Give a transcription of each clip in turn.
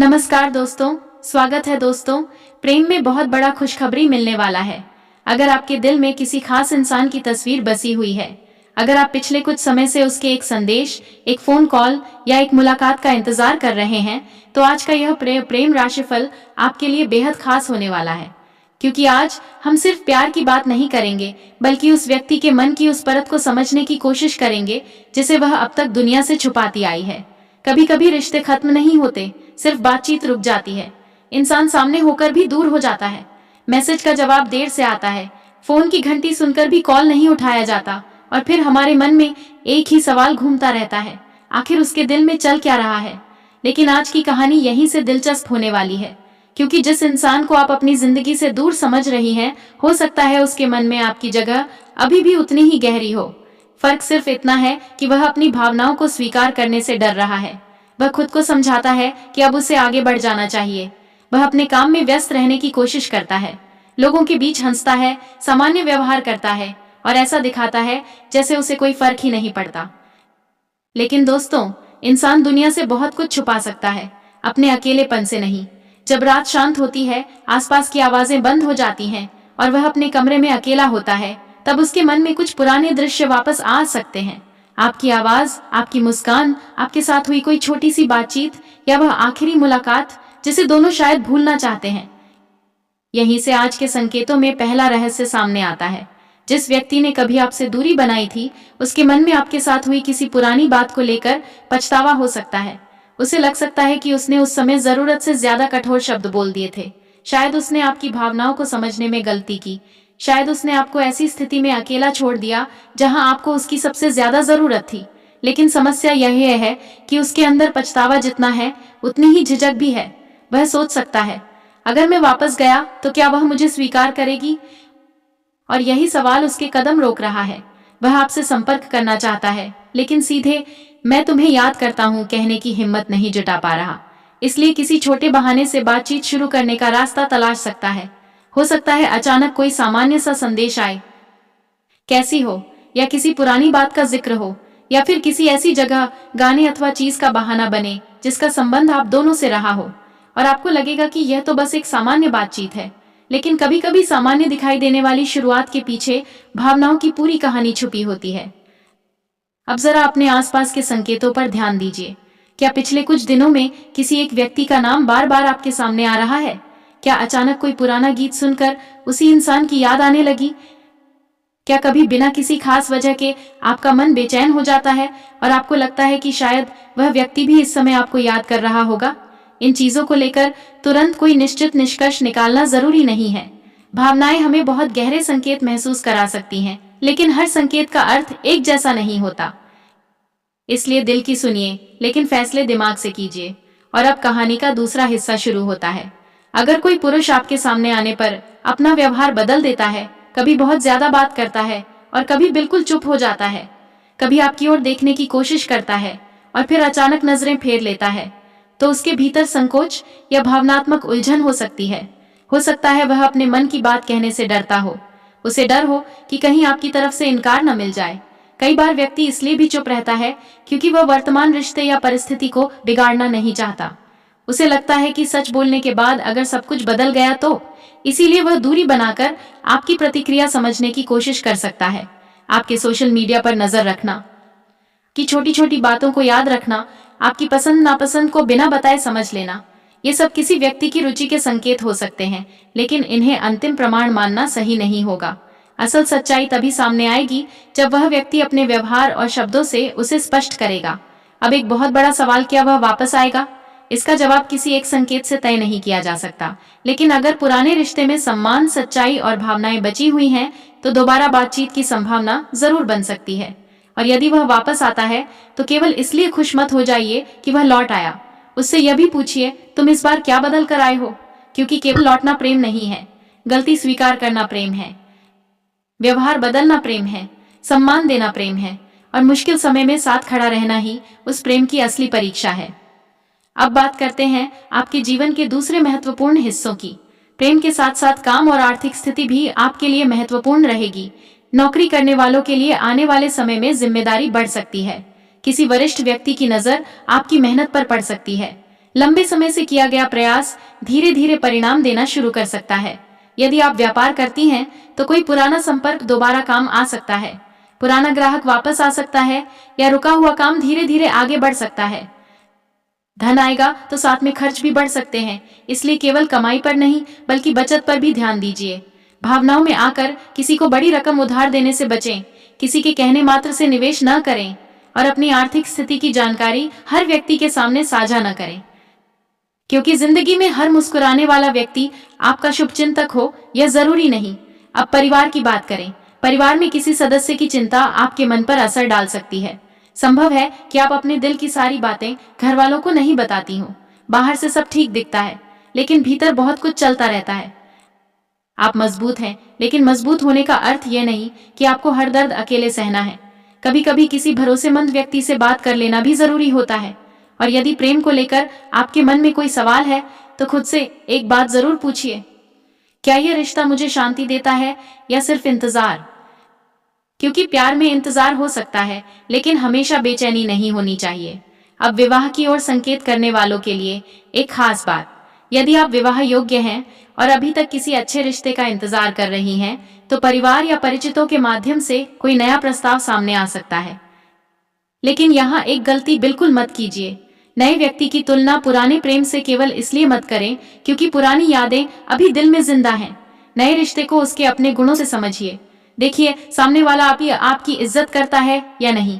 नमस्कार दोस्तों, स्वागत है दोस्तों। प्रेम में बहुत बड़ा खुशखबरी मिलने वाला है। अगर आपके दिल में किसी खास इंसान की तस्वीर बसी हुई है, अगर आप पिछले कुछ समय से उसके एक संदेश, एक फोन कॉल या एक मुलाकात का इंतजार कर रहे हैं, तो आज का यह प्रेम राशिफल आपके लिए बेहद खास होने वाला है। क्योंकि आज हम सिर्फ प्यार की बात नहीं करेंगे, बल्कि उस व्यक्ति के मन की उस परत को समझने की कोशिश करेंगे जिसे वह अब तक दुनिया से छुपाती आई है। कभी कभी रिश्ते खत्म नहीं होते, सिर्फ बातचीत रुक जाती है। इंसान सामने होकर भी दूर हो जाता है, मैसेज का जवाब देर से आता है, फोन की घंटी सुनकर भी कॉल नहीं उठाया जाता, और फिर हमारे मन में एक ही सवाल घूमता रहता है, आखिर उसके दिल में चल क्या रहा है। लेकिन आज की कहानी यहीं से दिलचस्प होने वाली है, क्योंकि जिस इंसान को आप अपनी जिंदगी से दूर समझ रही हैं, हो सकता है उसके मन में आपकी जगह अभी भी उतनी ही गहरी हो। फर्क सिर्फ इतना है कि वह अपनी भावनाओं को स्वीकार करने से डर रहा है। वह खुद को समझाता है कि अब उसे आगे बढ़ जाना चाहिए। वह अपने काम में व्यस्त रहने की कोशिश करता है, लोगों के बीच हंसता है, सामान्य व्यवहार करता है और ऐसा दिखाता है जैसे उसे कोई फर्क ही नहीं पड़ता। लेकिन दोस्तों, इंसान दुनिया से बहुत कुछ छुपा सकता है, अपने अकेलेपन से नहीं। जब रात शांत होती है, आसपास की आवाजें बंद हो जाती हैं और वह अपने कमरे में अकेला होता है, तब उसके मन में कुछ पुराने दृश्य वापस आ सकते हैं। आपकी आवाज, आपकी मुस्कान, आपके साथ हुई कोई छोटी सी बातचीत या वह आखिरी मुलाकात जिसे दोनों शायद भूलना चाहते हैं। यहीं से आज के संकेतों में पहला रहस्य सामने आता है। जिस व्यक्ति ने कभी आपसे दूरी बनाई थी, उसके मन में आपके साथ हुई किसी पुरानी बात को लेकर पछतावा हो सकता है। उसे लग सकता है कि उसने उस समय जरूरत से ज्यादा कठोर शब्द बोल दिए थे। शायद उसने आपकी भावनाओं को समझने में गलती की। शायद उसने आपको ऐसी स्थिति में अकेला छोड़ दिया जहां आपको उसकी सबसे ज्यादा जरूरत थी। लेकिन समस्या यह है कि उसके अंदर पछतावा जितना है, उतनी ही झिझक भी है। वह सोच सकता है, अगर मैं वापस गया तो क्या वह मुझे स्वीकार करेगी? और यही सवाल उसके कदम रोक रहा है। वह आपसे संपर्क करना चाहता है, लेकिन सीधे मैं तुम्हें याद करता हूं कहने की हिम्मत नहीं जुटा पा रहा। इसलिए किसी छोटे बहाने से बातचीत शुरू करने का रास्ता तलाश सकता है। हो सकता है अचानक कोई सामान्य सा संदेश आए, कैसी हो, या किसी पुरानी बात का जिक्र हो, या फिर किसी ऐसी जगह, गाने अथवा चीज का बहाना बने जिसका संबंध आप दोनों से रहा हो, और आपको लगेगा कि यह तो बस एक सामान्य बातचीत है। लेकिन कभी कभी सामान्य दिखाई देने वाली शुरुआत के पीछे भावनाओं की पूरी कहानी छुपी होती है। अब जरा अपने आसपास के संकेतों पर ध्यान दीजिए। क्या पिछले कुछ दिनों में किसी एक व्यक्ति का नाम बार बार आपके सामने आ रहा है? क्या अचानक कोई पुराना गीत सुनकर उसी इंसान की याद आने लगी? क्या कभी बिना किसी खास वजह के आपका मन बेचैन हो जाता है और आपको लगता है कि शायद वह व्यक्ति भी इस समय आपको याद कर रहा होगा? इन चीजों को लेकर तुरंत कोई निश्चित निष्कर्ष निकालना जरूरी नहीं है। भावनाएं हमें बहुत गहरे संकेत महसूस करा सकती हैं, लेकिन हर संकेत का अर्थ एक जैसा नहीं होता। इसलिए दिल की सुनिए, लेकिन फैसले दिमाग से कीजिए। और अब कहानी का दूसरा हिस्सा शुरू होता है। अगर कोई पुरुष आपके सामने आने पर अपना व्यवहार बदल देता है, कभी बहुत ज्यादा बात करता है और कभी बिल्कुल चुप हो जाता है, कभी आपकी ओर देखने की कोशिश करता है और फिर अचानक नजरें फेर लेता है, तो उसके भीतर संकोच या भावनात्मक उलझन हो सकती है। हो सकता है वह अपने मन की बात कहने से डरता हो। उसे डर हो कि कहीं आपकी तरफ से इनकार न मिल जाए। कई बार व्यक्ति इसलिए भी चुप रहता है क्योंकि वह वर्तमान रिश्ते या परिस्थिति को बिगाड़ना नहीं चाहता। उसे लगता है कि सच बोलने के बाद अगर सब कुछ बदल गया तो, इसीलिए वह दूरी बनाकर आपकी प्रतिक्रिया समझने की कोशिश कर सकता है। आपके सोशल मीडिया पर नजर रखना, कि छोटी छोटी बातों को याद रखना, आपकी पसंद नापसंद को बिना बताए समझ लेना, ये सब किसी व्यक्ति की रुचि के संकेत हो सकते हैं, लेकिन इन्हें अंतिम प्रमाण मानना सही नहीं होगा। असल सच्चाई तभी सामने आएगी जब वह व्यक्ति अपने व्यवहार और शब्दों से उसे स्पष्ट करेगा। अब एक बहुत बड़ा सवाल, क्या वह वापस आएगा? इसका जवाब किसी एक संकेत से तय नहीं किया जा सकता, लेकिन अगर पुराने रिश्ते में सम्मान, सच्चाई और भावनाएं बची हुई हैं, तो दोबारा बातचीत की संभावना जरूर बन सकती है। और यदि वह वापस आता है तो केवल इसलिए खुश मत हो जाइए कि वह लौट आया। उससे यह भी पूछिए, तुम इस बार क्या बदल कर आए हो? क्योंकि केवल लौटना प्रेम नहीं है, गलती स्वीकार करना प्रेम है, व्यवहार बदलना प्रेम है, सम्मान देना प्रेम है, और मुश्किल समय में साथ खड़ा रहना ही उस प्रेम की असली परीक्षा है। अब बात करते हैं आपके जीवन के दूसरे महत्वपूर्ण हिस्सों की। प्रेम के साथ साथ काम और आर्थिक स्थिति भी आपके लिए महत्वपूर्ण रहेगी। नौकरी करने वालों के लिए आने वाले समय में जिम्मेदारी बढ़ सकती है। किसी वरिष्ठ व्यक्ति की नजर आपकी मेहनत पर पड़ सकती है। लंबे समय से किया गया प्रयास धीरे धीरे परिणाम देना शुरू कर सकता है। यदि आप व्यापार करती हैं तो कोई पुराना संपर्क दोबारा काम आ सकता है, पुराना ग्राहक वापस आ सकता है या रुका हुआ काम धीरे धीरे आगे बढ़ सकता है। धन आएगा तो साथ में खर्च भी बढ़ सकते हैं, इसलिए केवल कमाई पर नहीं बल्कि बचत पर भी ध्यान दीजिए। भावनाओं में आकर किसी को बड़ी रकम उधार देने से बचें, किसी के कहने मात्र से निवेश न करें और अपनी आर्थिक स्थिति की जानकारी हर व्यक्ति के सामने साझा न करें, क्योंकि जिंदगी में हर मुस्कुराने वाला व्यक्ति आपका शुभचिंतक हो यह जरूरी नहीं। अब परिवार की बात करें। परिवार में किसी सदस्य की चिंता आपके मन पर असर डाल सकती है। संभव है कि आप अपने दिल की सारी बातें घर वालों को नहीं बताती हो। बाहर से सब ठीक दिखता है लेकिन भीतर बहुत कुछ चलता रहता है। आप मजबूत हैं, लेकिन मजबूत होने का अर्थ यह नहीं कि आपको हर दर्द अकेले सहना है। कभी कभी किसी भरोसेमंद व्यक्ति से बात कर लेना भी जरूरी होता है। और यदि प्रेम को लेकर आपके मन में कोई सवाल है तो खुद से एक बात जरूर पूछिए, क्या यह रिश्ता मुझे शांति देता है या सिर्फ इंतजार? क्योंकि प्यार में इंतजार हो सकता है लेकिन हमेशा बेचैनी नहीं होनी चाहिए। अब विवाह की ओर संकेत करने वालों के लिए एक खास बात, यदि आप विवाह योग्य हैं और अभी तक किसी अच्छे रिश्ते का इंतजार कर रही हैं तो परिवार या परिचितों के माध्यम से कोई नया प्रस्ताव सामने आ सकता है। लेकिन यहाँ एक गलती बिल्कुल मत कीजिए। नए व्यक्ति की तुलना पुराने प्रेम से केवल इसलिए मत करें क्योंकि पुरानी यादें अभी दिल में जिंदा हैं। नए रिश्ते को उसके अपने गुणों से समझिए। देखिए सामने वाला आपकी इज्जत करता है या नहीं,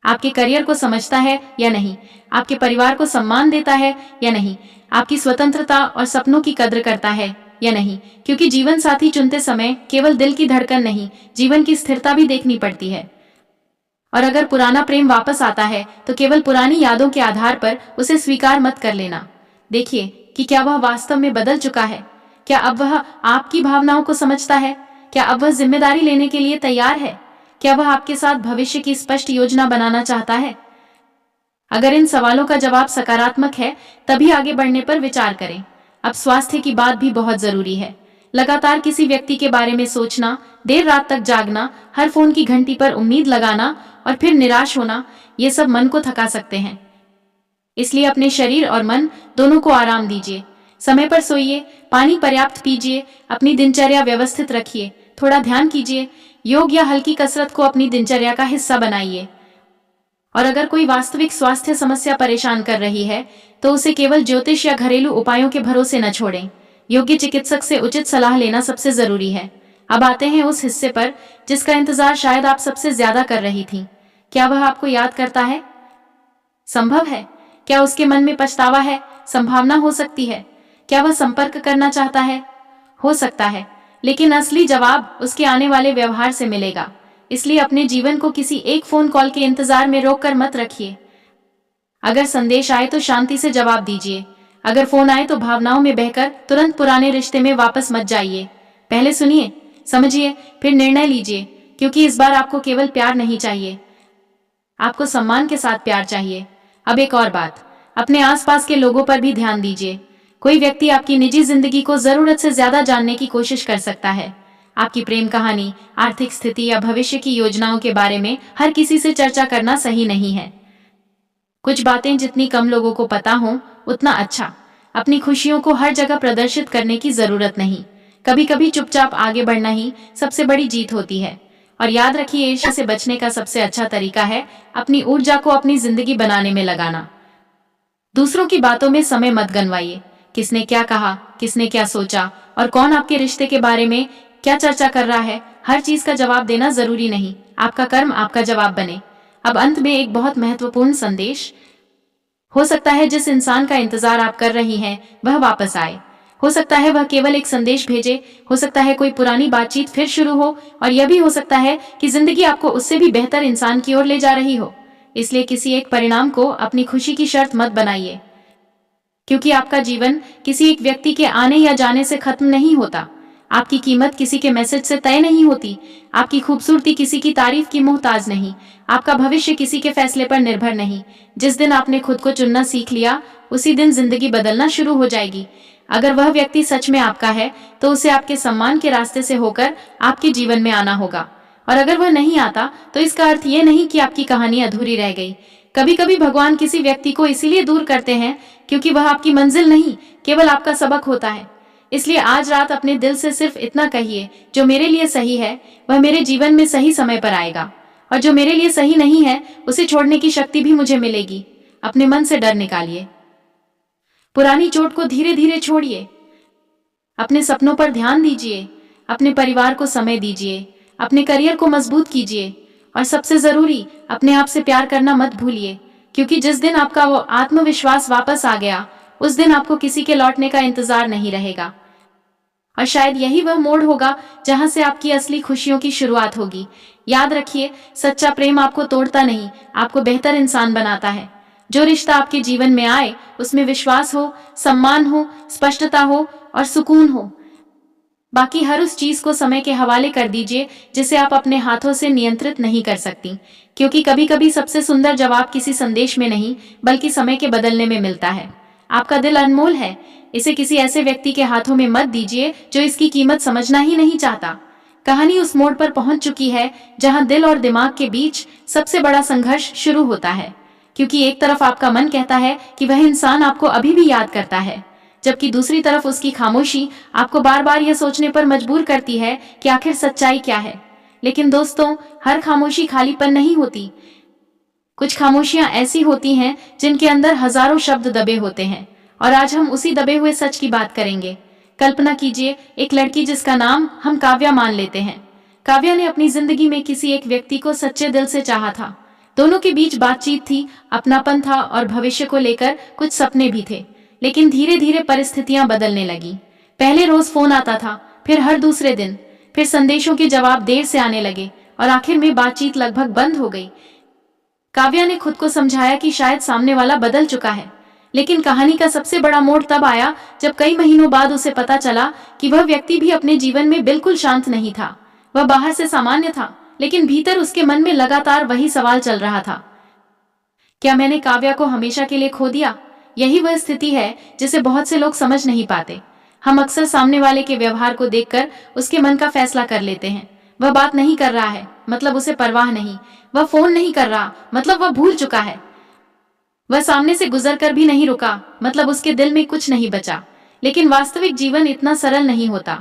आपके करियर को समझता है या नहीं, आपके परिवार को सम्मान देता है या नहीं, आपकी स्वतंत्रता और सपनों की कद्र करता है या नहीं। क्योंकि जीवन साथी चुनते समय केवल दिल की धड़कन नहीं, जीवन की स्थिरता भी देखनी पड़ती है। और अगर पुराना प्रेम वापस आता है तो केवल पुरानी यादों के आधार पर उसे स्वीकार मत कर लेना। देखिए कि क्या वह वास्तव में बदल चुका है, क्या अब वह आपकी भावनाओं को समझता है, क्या अब वह जिम्मेदारी लेने के लिए तैयार है, क्या वह आपके साथ भविष्य की स्पष्ट योजना बनाना चाहता है। अगर इन सवालों का जवाब सकारात्मक है तभी आगे बढ़ने पर विचार करें। अब स्वास्थ्य की बात भी बहुत जरूरी है। लगातार किसी व्यक्ति के बारे में सोचना, देर रात तक जागना, हर फोन की घंटी पर उम्मीद लगाना और फिर निराश होना, ये सब मन को थका सकते हैं। इसलिए अपने शरीर और मन दोनों को आराम दीजिए। समय पर सोइए, पानी पर्याप्त पीजिए, अपनी दिनचर्या व्यवस्थित रखिए, थोड़ा ध्यान कीजिए, योग या हल्की कसरत को अपनी दिनचर्या का हिस्सा बनाइए। और अगर कोई वास्तविक स्वास्थ्य समस्या परेशान कर रही है तो उसे केवल ज्योतिष या घरेलू उपायों के भरोसे न छोड़ें। योग्य चिकित्सक से उचित सलाह लेना सबसे जरूरी है। अब आते हैं उस हिस्से पर जिसका इंतजार शायद आप सबसे ज्यादा कर रही थी। क्या वह आपको याद करता है? संभव है। क्या उसके मन में पछतावा है? संभावना हो सकती है। क्या वह संपर्क करना चाहता है? हो सकता है। लेकिन असली जवाब उसके आने वाले व्यवहार से मिलेगा। इसलिए अपने जीवन को किसी एक फोन कॉल के इंतजार में रोककर मत रखिए। अगर संदेश आए तो शांति से जवाब दीजिए। अगर फोन आए तो भावनाओं में बहकर तुरंत पुराने रिश्ते में वापस मत जाइए। पहले सुनिए, समझिए, फिर निर्णय लीजिए। क्योंकि इस बार आपको केवल प्यार नहीं चाहिए, आपको सम्मान के साथ प्यार चाहिए। अब एक और बात, अपने आसपास के लोगों पर भी ध्यान दीजिए। कोई व्यक्ति आपकी निजी जिंदगी को जरूरत से ज्यादा जानने की कोशिश कर सकता है। आपकी प्रेम कहानी, आर्थिक स्थिति या भविष्य की योजनाओं के बारे में हर किसी से चर्चा करना सही नहीं है। कुछ बातें जितनी कम लोगों को पता हो उतना अच्छा। अपनी खुशियों को हर जगह प्रदर्शित करने की जरूरत नहीं। कभी कभी चुपचाप आगे बढ़ना ही सबसे बड़ी जीत होती है। और याद रखिए, ईर्ष्या से बचने का सबसे अच्छा तरीका है अपनी ऊर्जा को अपनी जिंदगी बनाने में लगाना। दूसरों की बातों में समय मत गंवाइए। किसने क्या कहा, किसने क्या सोचा और कौन आपके रिश्ते के बारे में क्या चर्चा कर रहा है, हर चीज का जवाब देना जरूरी नहीं। आपका कर्म आपका जवाब बने। अब अंत में एक बहुत महत्वपूर्ण संदेश, हो सकता है जिस इंसान का इंतजार आप कर रही हैं वह वापस आए। हो सकता है वह केवल एक संदेश भेजे, हो सकता है कोई पुरानी बातचीत फिर शुरू हो, और यह भी हो सकता है कि जिंदगी आपको उससे भी बेहतर इंसान की ओर ले जा रही हो। इसलिए किसी एक परिणाम को अपनी खुशी की शर्त मत बनाइए, क्योंकि आपका जीवन किसी एक व्यक्ति के आने या जाने से खत्म नहीं होता। आपकी कीमत किसी के मैसेज से तय नहीं होती। आपकी खूबसूरती किसी की तारीफ की मोहताज नहीं। आपका भविष्य किसी के फैसले पर निर्भर नहीं। जिस दिन आपने खुद को चुनना सीख लिया उसी दिन जिंदगी बदलना शुरू हो जाएगी। अगर वह व्यक्ति सच में आपका है तो उसे आपके सम्मान के रास्ते से होकर आपके जीवन में आना होगा, और अगर वह नहीं आता तो इसका अर्थ यह नहीं कि आपकी कहानी अधूरी रह गई। कभी कभी भगवान किसी व्यक्ति को इसीलिए दूर करते हैं क्योंकि वह आपकी मंजिल नहीं, केवल आपका सबक होता है। इसलिए आज रात अपने दिल से सिर्फ इतना कहिए, जो मेरे लिए सही है वह मेरे जीवन में सही समय पर आएगा, और जो मेरे लिए सही नहीं है उसे छोड़ने की शक्ति भी मुझे मिलेगी। अपने मन से डर निकालिए, पुरानी चोट को धीरे धीरे छोड़िए, अपने सपनों पर ध्यान दीजिए, अपने परिवार को समय दीजिए, अपने करियर को मजबूत कीजिए, और सबसे जरूरी अपने आप से प्यार करना मत भूलिए, क्योंकि जिस दिन आपका वो आत्मविश्वास वापस आ गया उस दिन आपको किसी के लौटने का इंतजार नहीं रहेगा। और शायद यही वह मोड़ होगा जहां से आपकी असली खुशियों की शुरुआत होगी। याद रखिए, सच्चा प्रेम आपको तोड़ता नहीं, आपको बेहतर इंसान बनाता है। जो रिश्ता आपके जीवन में आए उसमें विश्वास हो, सम्मान हो, स्पष्टता हो और सुकून हो। बाकी हर उस चीज को समय के हवाले कर दीजिए जिसे आप अपने हाथों से नियंत्रित नहीं कर सकती, क्योंकि कभी कभी सबसे सुंदर जवाब किसी संदेश में नहीं बल्कि समय के बदलने में मिलता है। आपका दिल अनमोल है, इसे किसी ऐसे व्यक्ति के हाथों में मत दीजिए जो इसकी कीमत समझना ही नहीं चाहता। कहानी उस मोड़ पर पहुंच चुकी है जहां दिल और दिमाग के बीच सबसे बड़ा संघर्ष शुरू होता है, क्योंकि एक तरफ आपका मन कहता है कि वह इंसान आपको अभी भी याद करता है, जबकि दूसरी तरफ उसकी खामोशी आपको बार बार यह सोचने पर मजबूर करती है कि आखिर सच्चाई क्या है। लेकिन दोस्तों, हर खामोशी खालीपन नहीं होती। कुछ खामोशियां ऐसी होती हैं जिनके अंदर हजारों शब्द दबे होते हैं, और आज हम उसी दबे हुए सच की बात करेंगे। कल्पना कीजिए, एक लड़की जिसका नाम हम काव्या मान लेते हैं। काव्या ने अपनी जिंदगी में किसी एक व्यक्ति को सच्चे दिल से चाहा था। दोनों के बीच बातचीत थी, अपनापन था और भविष्य को लेकर कुछ सपने भी थे। लेकिन धीरे धीरे परिस्थितियां बदलने लगी। पहले रोज फोन आता था, फिर हर दूसरे दिन, फिर संदेशों के जवाब देर से आने लगे, और आखिर में बातचीत लगभग बंद हो गई। काव्या ने खुद को समझाया कि शायद सामने वाला बदल चुका है, लेकिन कहानी का सबसे बड़ा मोड़ तब आया जब कई महीनों बाद उसे पता चला कि वह व्यक्ति भी अपने जीवन में बिल्कुल शांत नहीं था। वह बाहर से सामान्य था, लेकिन भीतर उसके मन में लगातार वही सवाल चल रहा था, क्या मैंने काव्या को हमेशा के लिए खो दिया? यही वह स्थिति है जिसे बहुत से लोग समझ नहीं पाते। हम अक्सर सामने वाले के व्यवहार को देखकर उसके मन का फैसला कर लेते हैं। वह बात नहीं कर रहा है, मतलब उसे परवाह नहीं। वह फोन नहीं कर रहा, मतलब वह भूल चुका है। वह सामने से गुजर कर भी नहीं रुका, मतलब उसके दिल में कुछ नहीं बचा। लेकिन वास्तविक जीवन इतना सरल नहीं होता।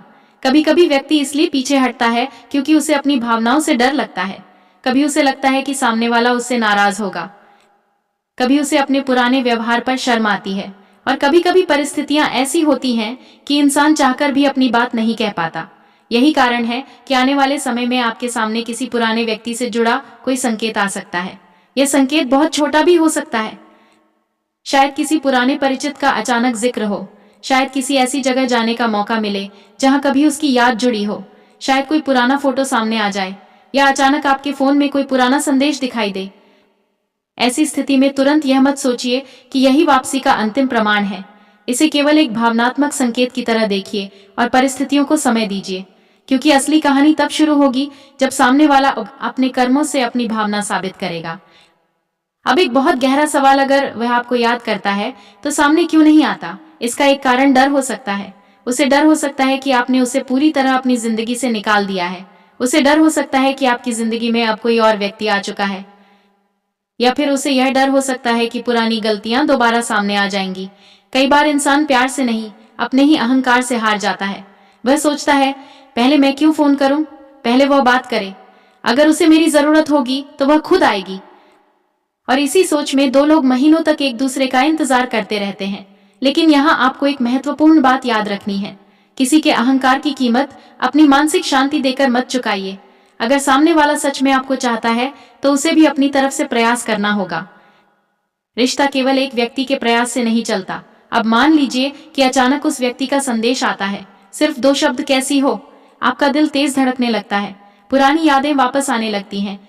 कभी कभी व्यक्ति इसलिए पीछे हटता है क्योंकि उसे अपनी भावनाओं से डर लगता है। कभी उसे लगता है कि सामने वाला उससे नाराज होगा, कभी उसे अपने पुराने व्यवहार पर शर्म आती है, और कभी कभी परिस्थितियां ऐसी होती हैं कि इंसान चाहकर भी अपनी बात नहीं कह पाता। यही कारण है कि आने वाले समय में आपके सामने किसी पुराने व्यक्ति से जुड़ा कोई संकेत आ सकता है। यह संकेत बहुत छोटा भी हो सकता है। शायद किसी पुराने परिचित का अचानक जिक्र हो, शायद किसी ऐसी जगह जाने का मौका मिले जहां कभी उसकी याद जुड़ी हो, शायद कोई पुराना फोटो सामने आ जाए, या अचानक आपके फोन में कोई पुराना संदेश दिखाई दे। ऐसी स्थिति में तुरंत यह मत सोचिए कि यही वापसी का अंतिम प्रमाण है। इसे केवल एक भावनात्मक संकेत की तरह देखिए और परिस्थितियों को समय दीजिए, क्योंकि असली कहानी तब शुरू होगी जब सामने वाला अपने कर्मों से अपनी भावना साबित करेगा। अब एक बहुत गहरा सवाल, अगर वह आपको याद करता है तो सामने क्यों नहीं आता? इसका एक कारण डर हो सकता है। उसे डर हो सकता है कि आपने उसे पूरी तरह अपनी जिंदगी से निकाल दिया है। उसे डर हो सकता है कि आपकी जिंदगी में अब कोई और व्यक्ति आ चुका है, या फिर उसे यह डर हो सकता है कि पुरानी गलतियां दोबारा सामने आ जाएंगी। कई बार इंसान प्यार से नहीं, अपने ही अहंकार से हार जाता है। वह सोचता है, पहले मैं क्यों फोन करूं, पहले वह बात करे, अगर उसे मेरी जरूरत होगी तो वह खुद आएगी। और इसी सोच में दो लोग महीनों तक एक दूसरे का इंतजार करते रहते हैं। लेकिन यहाँ आपको एक महत्वपूर्ण बात याद रखनी है, किसी के अहंकार की कीमत अपनी मानसिक शांति देकर मत चुकाइए। अगर सामने वाला सच में आपको चाहता है तो उसे भी अपनी तरफ से प्रयास करना होगा। रिश्ता केवल एक व्यक्ति के प्रयास से नहीं चलता। अब मान लीजिए कि अचानक उस व्यक्ति का संदेश आता है, सिर्फ 2 शब्द कैसी हो। आपका दिल तेज धड़कने लगता है, पुरानी यादें वापस आने लगती हैं।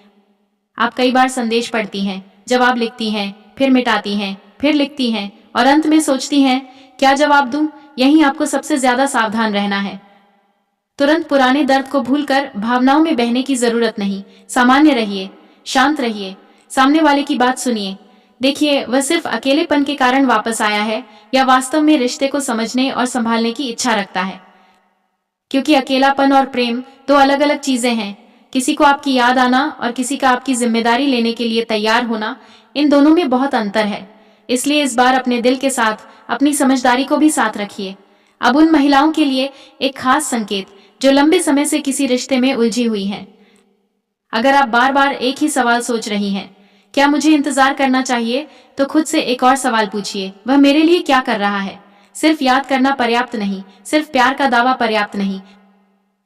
आप कई बार संदेश पढ़ती हैं, जवाब लिखती हैं, फिर मिटाती हैं, फिर लिखती हैं, और अंत में सोचती हैं, क्या जवाब दूं? यहीं आपको सबसे ज्यादा सावधान रहना है। तुरंत पुराने दर्द को भूलकर भावनाओं में बहने की जरूरत नहीं। सामान्य रहिए, शांत रहिए, सामने वाले की बात सुनिए। देखिए, वह सिर्फ अकेलेपन के कारण वापस आया है या वास्तव में रिश्ते को समझने और संभालने की इच्छा रखता है। क्योंकि अकेलापन और प्रेम 2 अलग अलग चीजें हैं। किसी को आपकी याद आना और किसी का आपकी जिम्मेदारी लेने के लिए तैयार होना, इन दोनों में बहुत अंतर है। इसलिए इस बार अपने दिल के साथ अपनी समझदारी को भी साथ रखिए। अब उन महिलाओं के लिए एक खास संकेत जो लंबे समय से किसी रिश्ते में उलझी हुई हैं। अगर आप बार बार एक ही सवाल सोच रही हैं, क्या मुझे इंतजार करना चाहिए, तो खुद से एक और सवाल पूछिए, वह मेरे लिए क्या कर रहा है। सिर्फ याद करना पर्याप्त नहीं, सिर्फ प्यार का दावा पर्याप्त नहीं,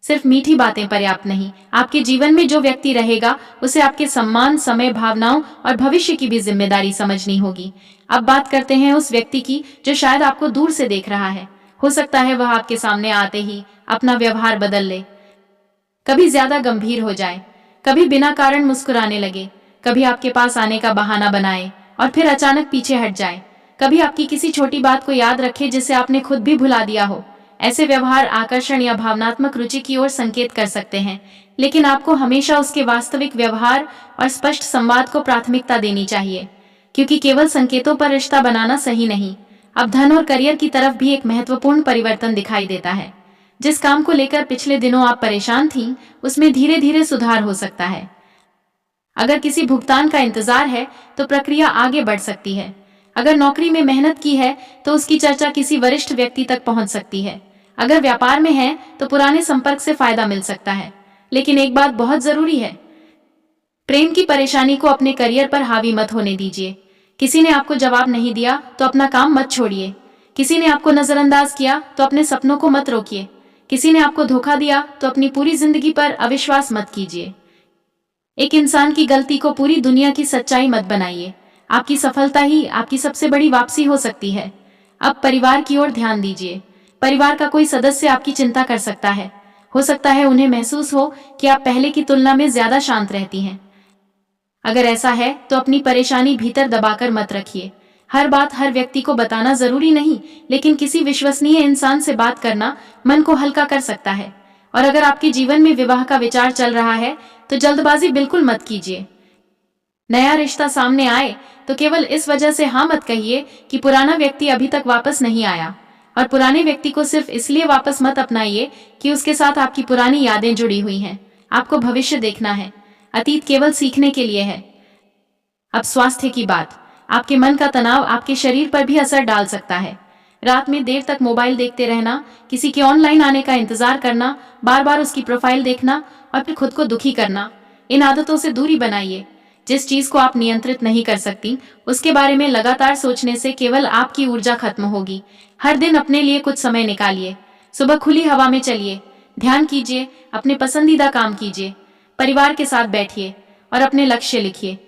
सिर्फ मीठी बातें पर्याप्त नहीं। आपके जीवन में जो व्यक्ति रहेगा उसे आपके सम्मान, समय, भावनाओं और भविष्य की भी जिम्मेदारी समझनी होगी। अब बात करते हैं उस व्यक्ति की जो शायद आपको दूर से देख रहा है। हो सकता है वह आपके सामने आते ही अपना व्यवहार बदल ले, कभी ज्यादा गंभीर हो जाए, कभी बिना कारण मुस्कुराने लगे, कभी आपके पास आने का बहाना बनाए और फिर अचानक पीछे हट जाए, कभी आपकी किसी छोटी बात को याद रखे जिसे आपने खुद भी भुला दिया हो। ऐसे व्यवहार आकर्षण या भावनात्मक रुचि की ओर संकेत कर सकते हैं, लेकिन आपको हमेशा उसके वास्तविक व्यवहार और स्पष्ट संवाद को प्राथमिकता देनी चाहिए, क्योंकि केवल संकेतों पर रिश्ता बनाना सही नहीं। अब धन और करियर की तरफ भी एक महत्वपूर्ण परिवर्तन दिखाई देता है। जिस काम को लेकर पिछले दिनों आप परेशान थीं, उसमें धीरे धीरे सुधार हो सकता है। अगर किसी भुगतान का इंतजार है तो प्रक्रिया आगे बढ़ सकती है। अगर नौकरी में मेहनत की है तो उसकी चर्चा किसी वरिष्ठ व्यक्ति तक पहुंच सकती है। अगर व्यापार में है तो पुराने संपर्क से फायदा मिल सकता है। लेकिन एक बात बहुत जरूरी है, प्रेम की परेशानी को अपने करियर पर हावी मत होने दीजिए। किसी ने आपको जवाब नहीं दिया तो अपना काम मत छोड़िए। किसी ने आपको नजरअंदाज किया तो अपने सपनों को मत रोकिए। किसी ने आपको धोखा दिया तो अपनी पूरी जिंदगी पर अविश्वास मत कीजिए। एक इंसान की गलती को पूरी दुनिया की सच्चाई मत बनाइए। आपकी सफलता ही आपकी सबसे बड़ी वापसी हो सकती है। अब परिवार की ओर ध्यान दीजिए। परिवार का कोई सदस्य आपकी चिंता कर सकता है। हो सकता है उन्हें महसूस हो कि आप पहले की तुलना में ज्यादा शांत रहती हैं। अगर ऐसा है तो अपनी परेशानी भीतर दबाकर मत रखिए। हर बात हर व्यक्ति को बताना जरूरी नहीं, लेकिन किसी विश्वसनीय इंसान से बात करना मन को हल्का कर सकता है। और अगर आपके जीवन में विवाह का विचार चल रहा है तो जल्दबाजी बिल्कुल मत कीजिए। नया रिश्ता सामने आए तो केवल इस वजह से हाँ मत कहिए कि पुराना व्यक्ति अभी तक वापस नहीं आया। और पुराने व्यक्ति को सिर्फ इसलिए वापस मत अपनाइए कि उसके साथ आपकी पुरानी यादें जुड़ी हुई हैं। आपको भविष्य देखना है, अतीत केवल सीखने के लिए है। अब स्वास्थ्य की बात। आपके मन का तनाव आपके शरीर पर भी असर डाल सकता है। रात में देर तक मोबाइल देखते रहना, किसी के ऑनलाइन आने का इंतजार करना, बार बार उसकी प्रोफाइल देखना और फिर खुद को दुखी करना, इन आदतों से दूरी बनाइए। जिस चीज को आप नियंत्रित नहीं कर सकती उसके बारे में लगातार सोचने से केवल आपकी ऊर्जा खत्म होगी। हर दिन अपने लिए कुछ समय निकालिए। सुबह खुली हवा में चलिए, ध्यान कीजिए, अपने पसंदीदा काम कीजिए, परिवार के साथ बैठिए और अपने लक्ष्य लिखिए।